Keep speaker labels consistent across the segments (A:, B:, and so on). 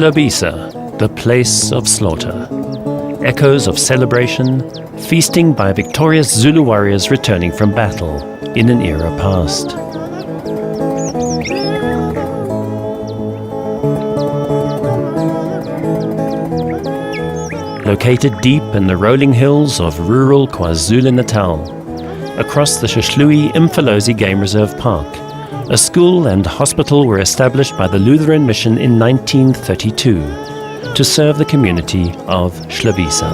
A: Hlabisa, the place of slaughter. Echoes of celebration, feasting by victorious Zulu warriors returning from battle in an era past. Located deep in the rolling hills of rural KwaZulu-Natal, across the Hluhluwe Game Reserve Park, a school and hospital were established by the Lutheran mission in 1932 to serve the community of Hlabisa.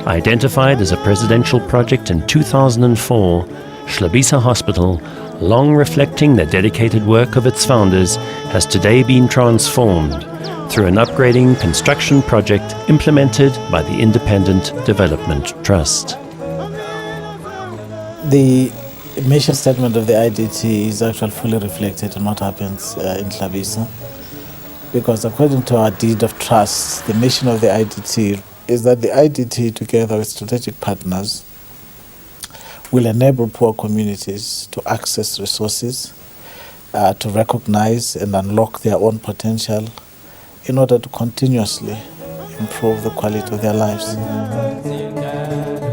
A: Identified as a presidential project in 2004, Hlabisa Hospital, long reflecting the dedicated work of its founders, has today been transformed through an upgrading construction project implemented by the Independent Development Trust.
B: The mission statement of the IDT is actually fully reflected in what happens in Hlabisa, because according to our deed of trust, the mission of the IDT is that the IDT, together with strategic partners, will enable poor communities to access resources, to recognize and unlock their own potential in order to continuously improve the quality of their lives.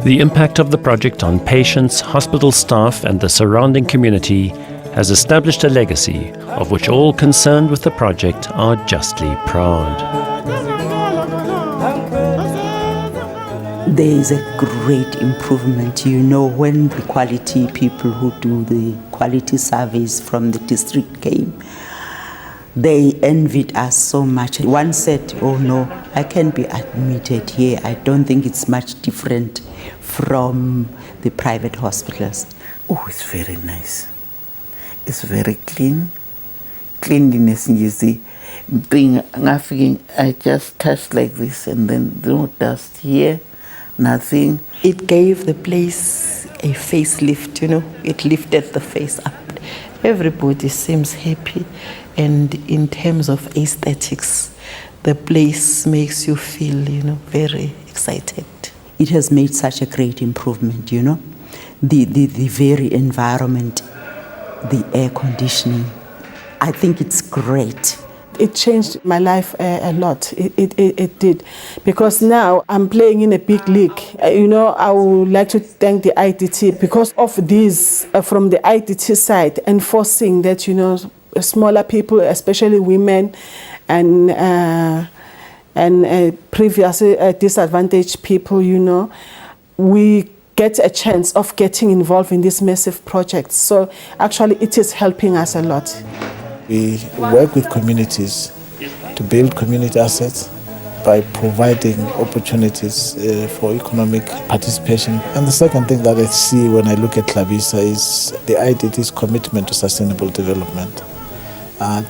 A: The impact of the project on patients, hospital staff and the surrounding community has established a legacy of which all concerned with the project are justly proud.
C: There is a great improvement, when the quality people who do the quality surveys from the district came, they envied us so much. One said, "Oh no, I can be admitted here. I don't think it's much different from the private hospitals." Oh, it's very nice. It's very clean. Cleanliness, you see. I just touch like this and then no dust here. Nothing. It gave the place a facelift, It lifted the face up. Everybody seems happy, and in terms of aesthetics, the place makes you feel, very excited. It has made such a great improvement, The very environment, the air conditioning. I think it's great.
D: It changed my life a lot. It did. Because now I'm playing in a big league. I would like to thank the IDT because of this, from the IDT side, enforcing that, smaller people, especially women and previously disadvantaged people, we get a chance of getting involved in this massive project. So actually it is helping us a lot.
B: We work with communities to build community assets by providing opportunities for economic participation. And the second thing that I see when I look at Hlabisa is the IDT's commitment to sustainable development.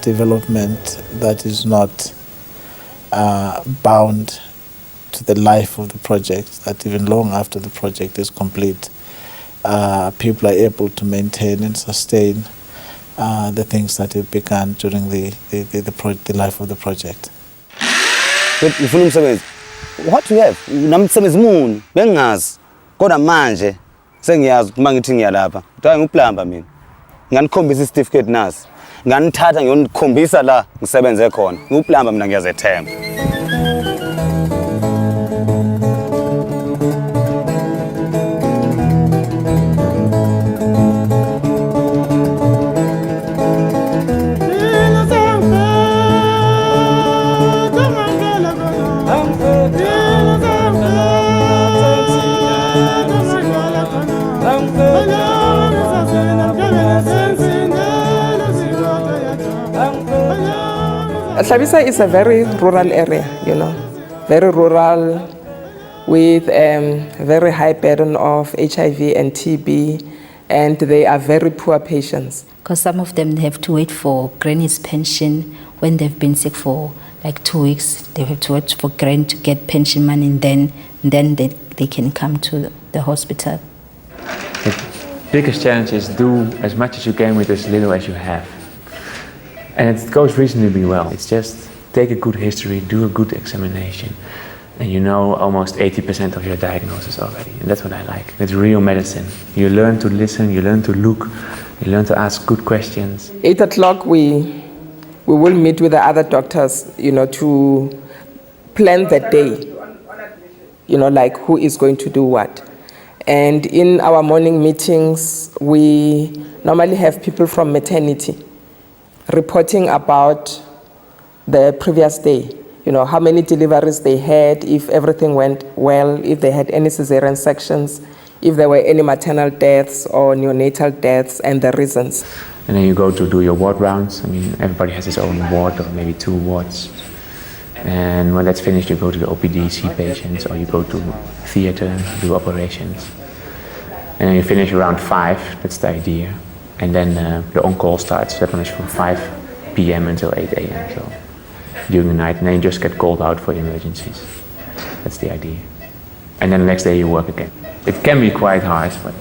B: Development that is not bound to the life of the project, that even long after the project is complete, people are able to maintain and sustain the things that have begun during the life of the project.
E: What do you have? Namsebenzi muni bengazi kodwa manje sengiyazi uma ngithi ngiyalapha kuthiwa ngiplumber mina ngiyanikhombisa certificate nasi nganithatha ngiyonikhombisa la ngisebenze khona ngiplumber mina ngiyazethemba.
F: Hlabisa is a very rural area, very rural with a very high burden of HIV and TB, and they are very poor patients.
G: Because some of them have to wait for granny's pension when they've been sick for like 2 weeks. They have to wait for granny to get pension money, and then they can come to the hospital.
H: The biggest challenge is do as much as you can with as little as you have. And it goes reasonably well. It's just take a good history, do a good examination, and you know almost 80% of your diagnosis already. And that's what I like. It's real medicine. You learn to listen, you learn to look, you learn to ask good questions.
F: 8 o'clock we will meet with the other doctors, to plan the day, like who is going to do what. And in our morning meetings, we normally have people from maternity reporting about the previous day. How many deliveries they had, if everything went well, if they had any cesarean sections, if there were any maternal deaths or neonatal deaths, and the reasons.
H: And then you go to do your ward rounds. I mean, everybody has his own ward or maybe 2 wards. And when that's finished, you go to the OPD, see patients, or you go to theater, do operations. And then you finish around 5, that's the idea. And then the on-call starts, that one is from 5 p.m. until 8 a.m. So during the night, and then you just get called out for emergencies. That's the idea. And then the next day you work again. It can be quite harsh, but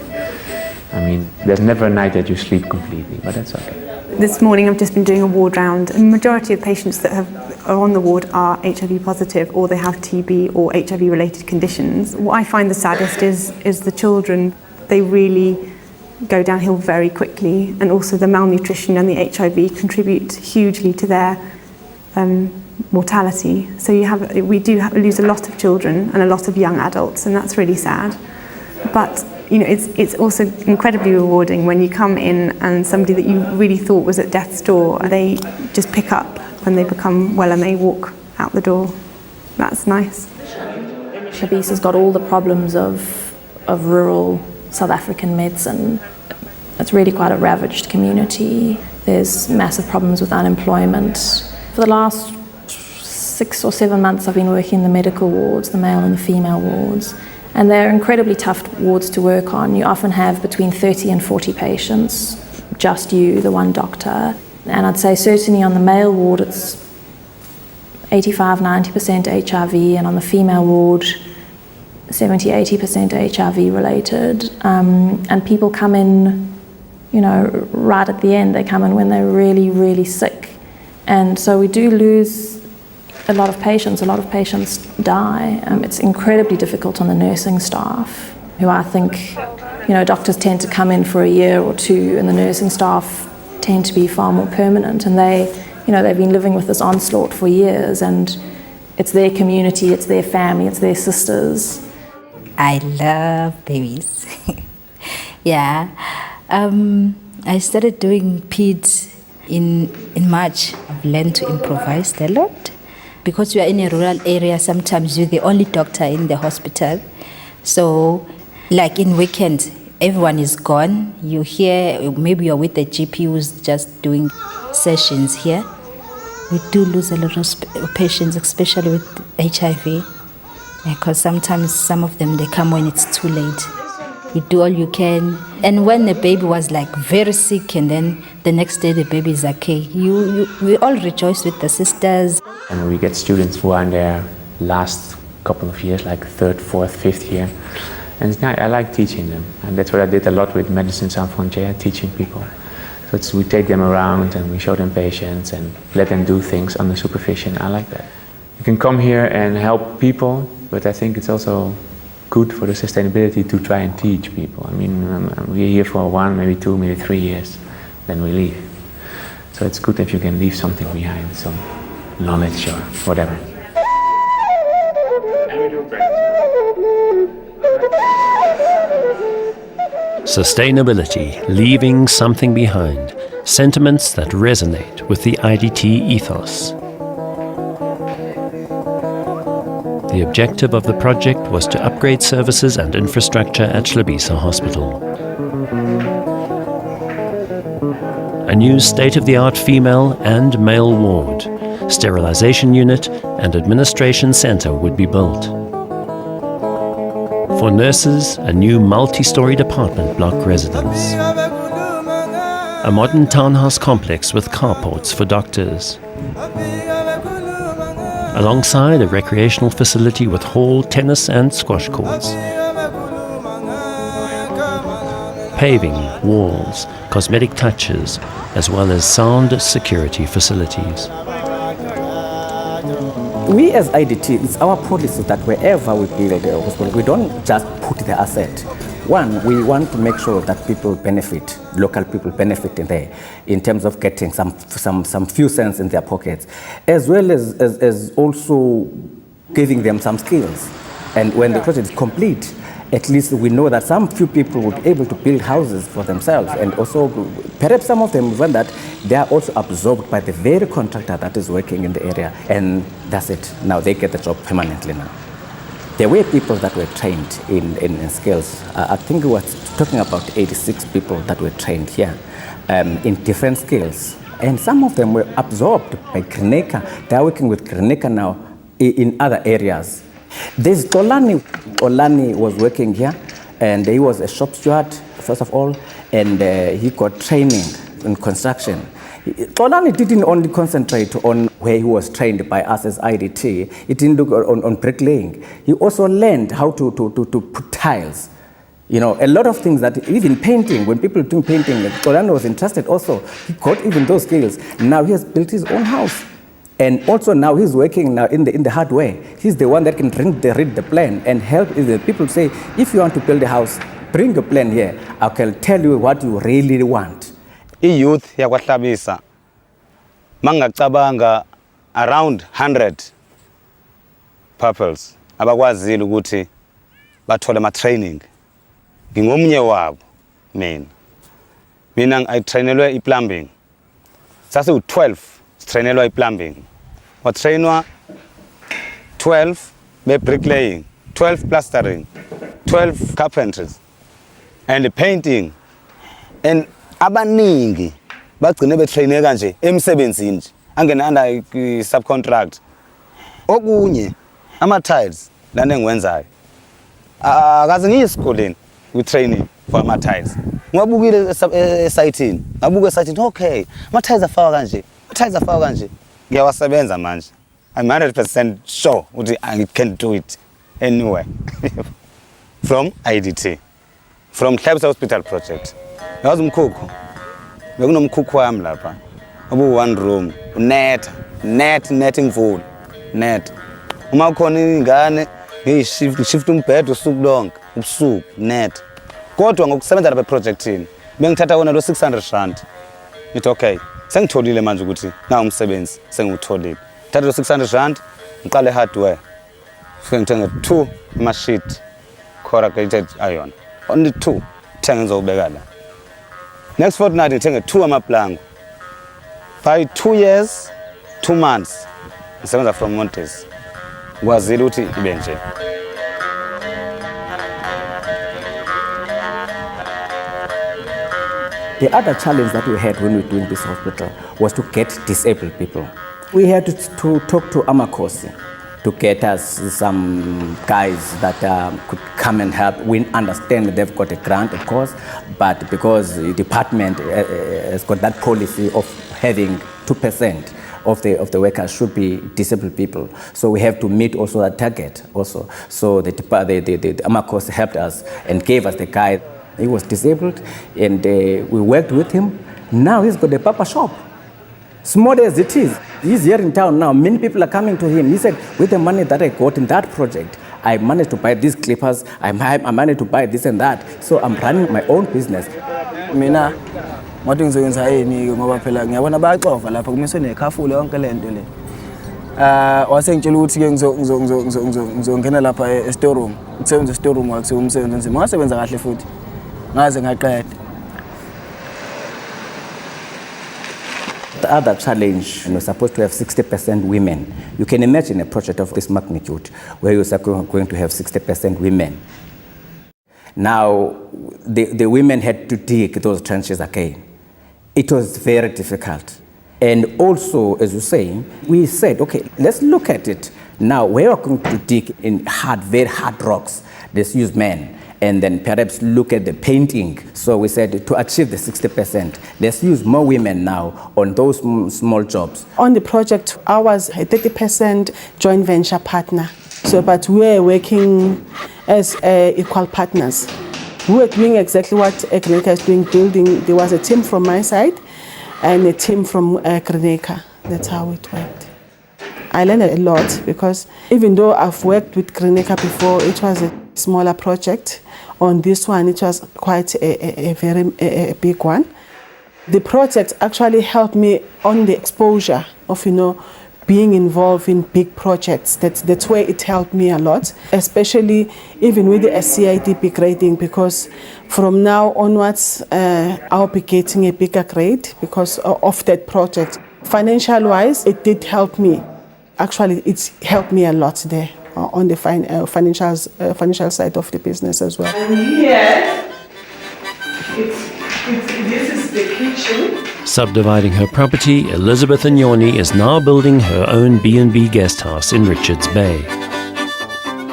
H: I mean, there's never a night that you sleep completely, but that's okay.
I: This morning I've just been doing a ward round. The majority of patients that are on the ward are HIV positive, or they have TB or HIV related conditions. What I find the saddest is the children. They really go downhill very quickly, and also the malnutrition and the HIV contribute hugely to their mortality. So we do lose a lot of children and a lot of young adults, and that's really sad. But it's also incredibly rewarding when you come in and somebody that you really thought was at death's door, they just pick up when they become well and they walk out the door. That's nice.
J: Hlabisa's got all the problems of rural South African medicine. It's really quite a ravaged community. There's massive problems with unemployment. For the last 6 or 7 months I've been working in the medical wards, the male and the female wards. And they're incredibly tough wards to work on. You often have between 30 and 40 patients, just you, the one doctor. And I'd say certainly on the male ward it's 85-90% HIV, and on the female ward 70-80% HIV related. And people come in, right at the end. They come in when they're really, really sick. And so we do lose a lot of patients. A lot of patients die. It's incredibly difficult on the nursing staff, who I think, doctors tend to come in for a year or 2, and the nursing staff tend to be far more permanent. And they've been living with this onslaught for years, and it's their community, it's their family, it's their sisters.
G: I love babies. Yeah. I started doing PEDS in March. I've learned to improvise a lot. Because we are in a rural area, sometimes you're the only doctor in the hospital. So, like in weekends, everyone is gone. You hear, maybe you're with the GP who's just doing sessions here. We do lose a lot of patients, especially with HIV. Because sometimes some of them, they come when it's too late. You do all you can. And when the baby was like very sick, and then the next day the baby is okay, we all rejoice with the sisters.
H: And we get students who are in their last couple of years, like 3rd, 4th, 5th year. And I like teaching them. And that's what I did a lot with Medicine Sans Frontières, teaching people. So we take them around and we show them patients and let them do things under supervision. I like that. You can come here and help people, but I think it's also good for the sustainability to try and teach people. I mean, we're here for 1, maybe 2, maybe 3 years, then we leave. So it's good if you can leave something behind, some knowledge or whatever.
A: Sustainability, leaving something behind, sentiments that resonate with the IDT ethos. The objective of the project was to upgrade services and infrastructure at Hlabisa Hospital. A new state-of-the-art female and male ward, sterilization unit and administration center would be built. For nurses, a new multi-story department block residence. A modern townhouse complex with carports for doctors. Alongside a recreational facility with hall, tennis and squash courts. Paving, walls, cosmetic touches, as well as sound security facilities.
K: We as IDT, it's our policy that wherever we build a hospital, we don't just put the asset. One, we want to make sure that people benefit, local people benefit in there, in terms of getting some few cents in their pockets, as well as also giving them some skills. And when the project is complete, at least we know that some few people will be able to build houses for themselves, and also perhaps some of them, when that they are also absorbed by the very contractor that is working in the area, and that's it. Now they get the job permanently now. There were people that were trained in skills. I think we were talking about 86 people that were trained here in different skills, and some of them were absorbed by Greneka. They are working with Greneka now in other areas. There's Olani was working here, and he was a shop steward, first of all, and he got training in construction. Olani didn't only concentrate on where he was trained by us as IDT. He didn't look on bricklaying. He also learned how to put tiles. You know, a lot of things that, even painting, when people doing painting, Olani was interested also. He got even those skills. Now he has built his own house. And also now he's working now in the hard way. He's the one that can read the plan and help the people say, if you want to build a house, bring a plan here. I can tell you what you really want.
E: I-youth yakwa Hlabisa mangacabanga around 100 pupils abakwazile ukuthi bathole ama-training. Ngingomnye wabo mina ngitrainelwe i-plumbing. Sase u-12 sitrainelwa i-plumbing. Watrainwa 12 be-bricklaying, 12 plastering, 12 carpenters, and painting. And abaningi bagcine betraineka nje emsebenzini nje angena under subcontract. Okunye ama-tiles lana engiwenzayo akaze ngiye esikoleni with-training for ama-tiles. Ngibukile esayithini, ngabuka esayithini, okay, ama-tiles afakwa kanje, ama-tiles afakwa kanje. Ngiyawasebenza manje. I'm 100% sure ukuthi I can do it anywhere. From IDT, from Hlabisa Hospital project. Yazi umkhukhu. Bekunomkhukhu wami lapha. One room, netting full, net. Uma khona ingane ngishift umbhedo usuku lonke, ubusuku net. Kodwa ngokusebenza lapha eprojectini, bengithatha wona lo 600 rand. Ngithi okay, sengitholile manje ukuthi na umsebenzi sengutholile. Thatha lo 600 rand, ngiqale hardware. Ngithenge 2 ama-sheet corrugated iron. Only 2 thenge ngizobeka la. Next fortnight ngithenge 2 amaplango. By 2 years, 2 months, ngisebenza from Montes. Kwazile ukuthi ibe nje.
K: The other challenge that we had when we were doing this hospital was to get disabled people. We had to talk to Amakosi to get us some guys that could come and help. We understand that they've got a grant, of course, but because the department has got that policy of having 2% of the workers should be disabled people. So we have to meet also that target also. So the Amakosi helped us and gave us the guy. He was disabled, and we worked with him. Now he's got a papa shop. Small as it is, he's here in town now. Many people are coming to him. He said, with the money that I got in that project, I managed to buy these clippers, I managed to buy this and that. So I'm running my own business.
L: Mina, ngathi ngizoyenza yini ngoba phela ngiyabona bayaxova lapha kumise nekhafule yonke lento le. Wasengitshela ukuthi ke ngizongena lapha e-store room. Ukusebenza e-store room akusiwo umsebenzi nzima. Ngasebenza kahle futhi. Ngaze ngaqeda.
K: The other challenge, we're supposed to have 60% women. You can imagine a project of this magnitude where you're going to have 60% women. Now, the women had to dig those trenches again. It was very difficult. And also, as you say, we said, okay, let's look at it. Now, we are going to dig in very hard rocks. Let's use men. And then perhaps look at the painting. So we said to achieve the 60%, let's use more women now on those small jobs.
D: On the project, I was a 30% joint venture partner. So, but we were working as equal partners. We were doing exactly what Greneka is doing, building. There was a team from my side and a team from Greneka. That's how it worked. I learned a lot because even though I've worked with Clinica before, it was a smaller project. On this one, it was quite a very big one. The project actually helped me on the exposure of, being involved in big projects. That's where it helped me a lot, especially even with the CIDP grading, because from now onwards, I'll be getting a bigger grade because of that project. Financial-wise, it did help me. Actually, it's helped me a lot there on the financial side of the business as well. And here, this is the kitchen.
A: Subdividing her property, Elizabeth Nyoni is now building her own B&B guest house in Richards Bay.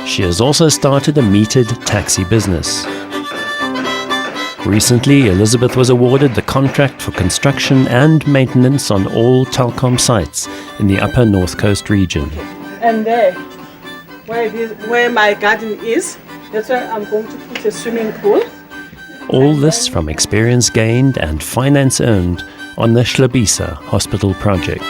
A: She has also started a metered taxi business. Recently, Elizabeth was awarded the contract for construction and maintenance on all Telkom sites in the Upper North Coast region.
D: And there, where my garden is, that's where I'm going to put a swimming pool.
A: All this from experience gained and finance earned on the Hlabisa Hospital project.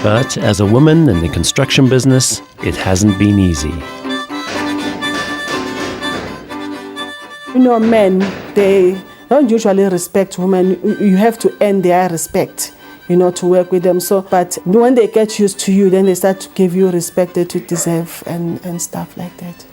A: But as a woman in the construction business, it hasn't been easy.
D: Men, they don't usually respect women. You have to earn their respect, to work with them. But when they get used to you, then they start to give you respect that you deserve and stuff like that.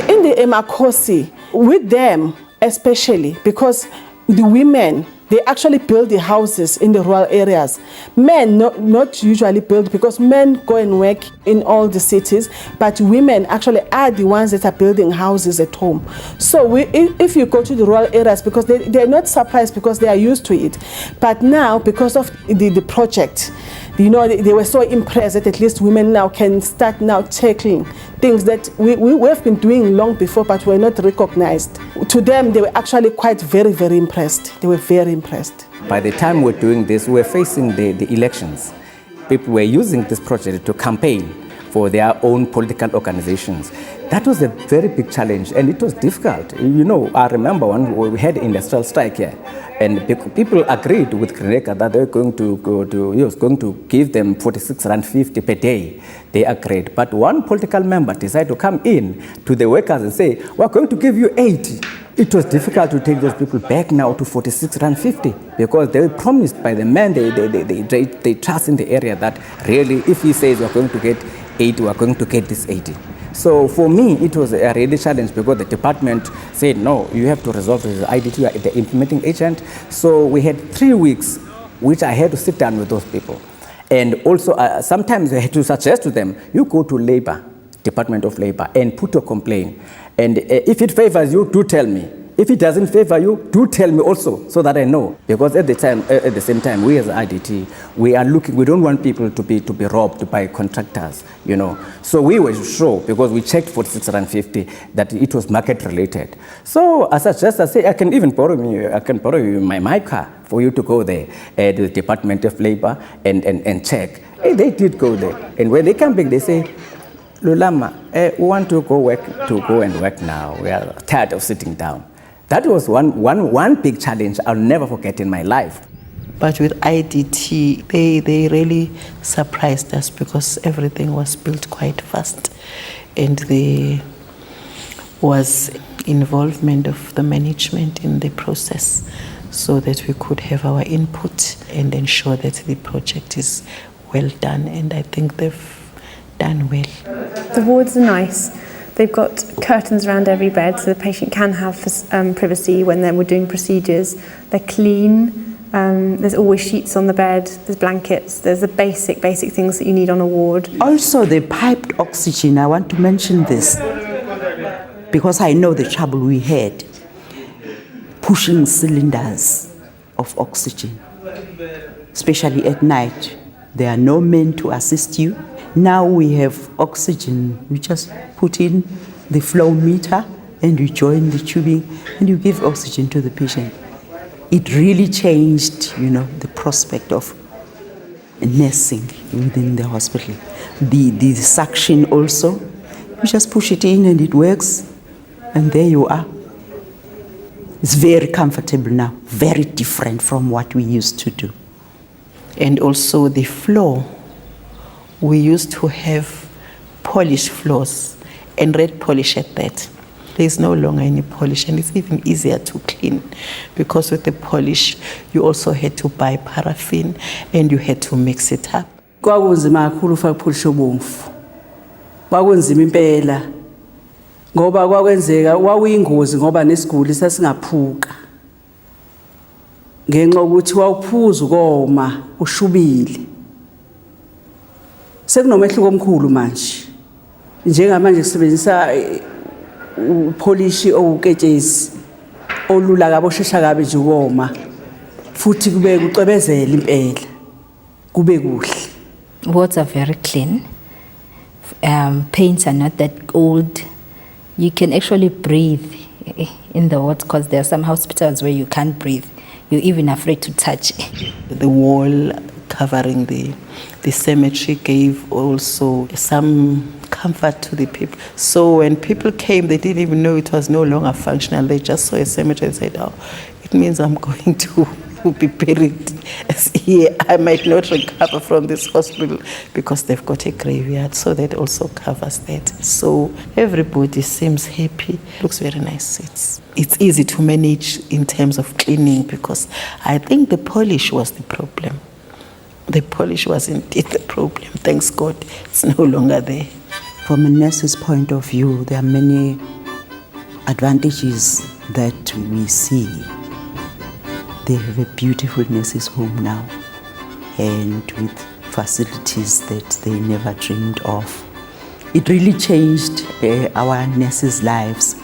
D: In the Emakosi, with them especially, because the women, they actually build the houses in the rural areas. Men not usually build because men go and work in all the cities, but women actually are the ones that are building houses at home. So if you go to the rural areas, because they're not surprised because they are used to it. But now, because of the project, they were so impressed that at least women now can start now tackling things that we've been doing long before, but were not recognized. To them, they were actually quite very, very impressed. They were very impressed.
K: By the time we're doing this, we're facing the elections. People were using this project to campaign for their own political organizations. That was a very big challenge, and it was difficult. I remember when we had industrial strike here, and people agreed with Clinica that they were going to give them 46.50 Rand per day. They agreed, but one political member decided to come in to the workers and say, "We're going to give you 80." It was difficult to take those people back now to 46.50 Rand because they were promised by the man. They trust in the area that really, if he says we're going to get 80, we're going to get this 80. So for me, it was a really challenge because the department said, no, you have to resolve this IDT, you are the implementing agent. So we had 3 weeks, which I had to sit down with those people. And also, sometimes I had to suggest to them, you go to Labor, Department of Labor, and put a complaint. And if it favors you, do tell me. If it doesn't favor you, do tell me also, so that I know. Because at the same time, we as IDT, we are looking. We don't want people to be robbed by contractors, So we were sure, because we checked 46.50 that it was market related. So as I say, I can borrow you my car for you to go there to the Department of Labor and check. Hey, they did go there, and when they come back, they say, Lulama, we want to go and work now. We are tired of sitting down. That was one big challenge I'll never forget in my life.
C: But with IDT, they really surprised us because everything was built quite fast, and there was involvement of the management in the process so that we could have our input and ensure that the project is well done, and I think they've done well.
I: The wards are nice. They've got curtains around every bed so the patient can have privacy when we're doing procedures. They're clean. There's always sheets on the bed. There's blankets. There's the basic things that you need on a ward.
C: Also, the piped oxygen. I want to mention this because I know the trouble we had pushing cylinders of oxygen, especially at night. There are no men to assist you. Now we have oxygen. You just put in the flow meter and you join the tubing and you give oxygen to the patient. It really changed, the prospect of nursing within the hospital. The suction also, you just push it in and it works, and there you are. It's very comfortable now, very different from what we used to do. And also the floor we used to have polished floors and red polish at that. There is no longer any polish, and it's even easier to clean because with the polish, you also had to buy paraffin and you had to mix it up.
M: Kwakunzima kakhulu ufaka ipolish obomvu. Kwakunzima impela. Ngoba kwakwenzeka kwakuyingozi ngoba nesiguli sasingaphuka. Ngenxa ukuthi wawuphuza ukoma ushubile. Sekunomehluko omkhulu manje. Njengamanje sisebenzisa upolish owuketshezi olula kabi oshesha kabi nje ukoma. Futhi kube kucebezela impela. Kube kuhle.
G: Wards are very clean. Paints are not that old. You can actually breathe in the wards because there are some hospitals where you can't breathe. You're even afraid to touch.
C: The wall covering the cemetery gave also some comfort to the people. So when people came, they didn't even know it was no longer functional. They just saw a cemetery and said, oh, it means I'm going to be buried here. I might not recover from this hospital because they've got a graveyard. So that also covers that. So everybody seems happy. Looks very nice. It's easy to manage in terms of cleaning because I think the polish was the problem. The polish was indeed the problem. Thanks God, it's no longer there.
N: From a nurse's point of view, there are many advantages that we see. They have a beautiful nurses' home now and with facilities that they never dreamed of. It really changed our nurses' lives.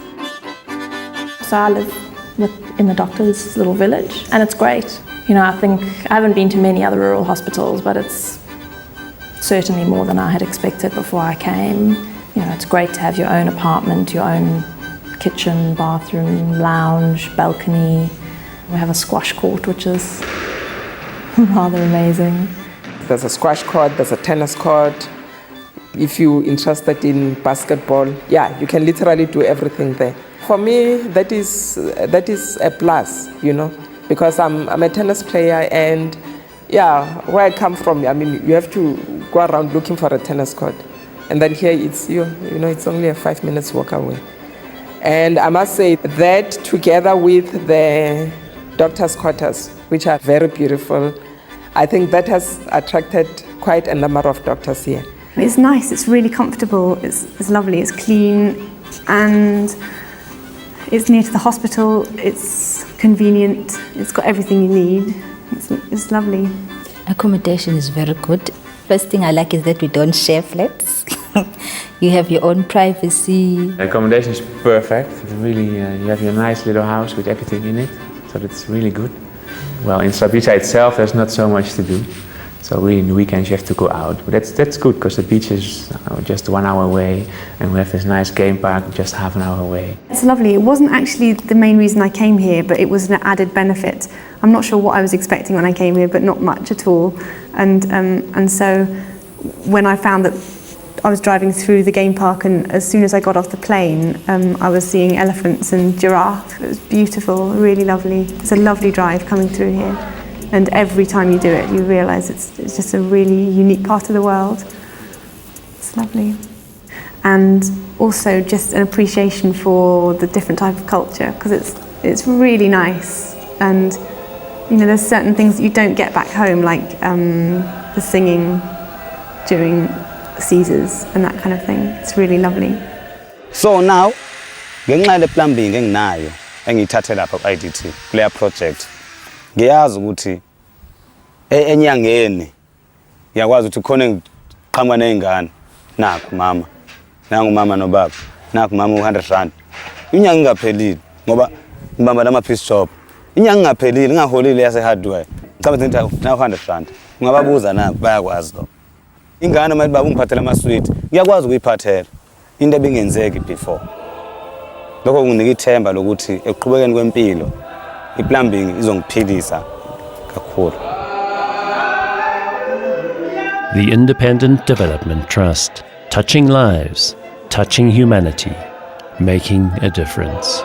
J: So I live in the doctor's little village and it's great. You know, I think I haven't been to many other rural hospitals, but it's certainly more than I had expected before I came. You know, it's great to have your own apartment, your own kitchen, bathroom, lounge, balcony. We have a squash court, which is rather amazing.
F: There's a squash court, there's a tennis court. If you're interested in basketball, yeah, you can literally do everything there. For me, that is a plus, you know, because I'm a tennis player and yeah, where I come from, I mean, you have to go around looking for a tennis court. And then here it's, you know, it's only a 5 minutes walk away. And I must say that together with the doctor's quarters, which are very beautiful, I think that has attracted quite a number of doctors here.
I: It's nice, it's really comfortable, it's lovely, it's clean, and it's near to the hospital, it's convenient, it's got everything you need. It's lovely.
G: Accommodation is very good. First thing I like is that we don't share flats. You have your own privacy.
H: The accommodation is perfect. It's really, you have your nice little house with everything in it, so that's really good. Well, in Hlabisa itself, there's not so much to do. So really, in the weekends you have to go out. But that's good because the beach is just 1 hour away, and we have this nice game park just half an hour away.
I: It's lovely. It wasn't actually the main reason I came here, but it was an added benefit. I'm not sure what I was expecting when I came here, but not much at all. And so when I found that I was driving through the game park, and as soon as I got off the plane, I was seeing elephants and giraffe. It was beautiful, really lovely. It's a lovely drive coming through here. And every time you do it, you realise it's just a really unique part of the world. It's lovely. And also just an appreciation for the different type of culture, because it's really nice. And you know, there's certain things that you don't get back home, like the singing during Caesars and that kind of thing. It's really lovely.
E: So now, ngenxa le plumbing enginayo engiyithathe lapha ku-IDT player project, ngiyazi ukuthi enyangeni ngiyakwazi ukuthi khona ngiqhamuka nezingane, nakho mama, nangu mama nobaba, nakho mama u100 inyanga ingaphelile ngoba ngibamba lama piece shop. Inyanga ingaphelile ngaholile yase hardware. Ngicabanga ukuthi na 100 ungababuza nabo bayakwazi lo. Ingane mayithi baba ungiphathela ama sweet, ngiyakwazi ukuyiphathela into ebingenzeki before. Lokho kunginika ithemba lokuthi ekuqhubekeni kwempilo iplumbing izongiphilisa kakhulu.
A: The Independent Development Trust, touching lives, touching humanity, making a difference.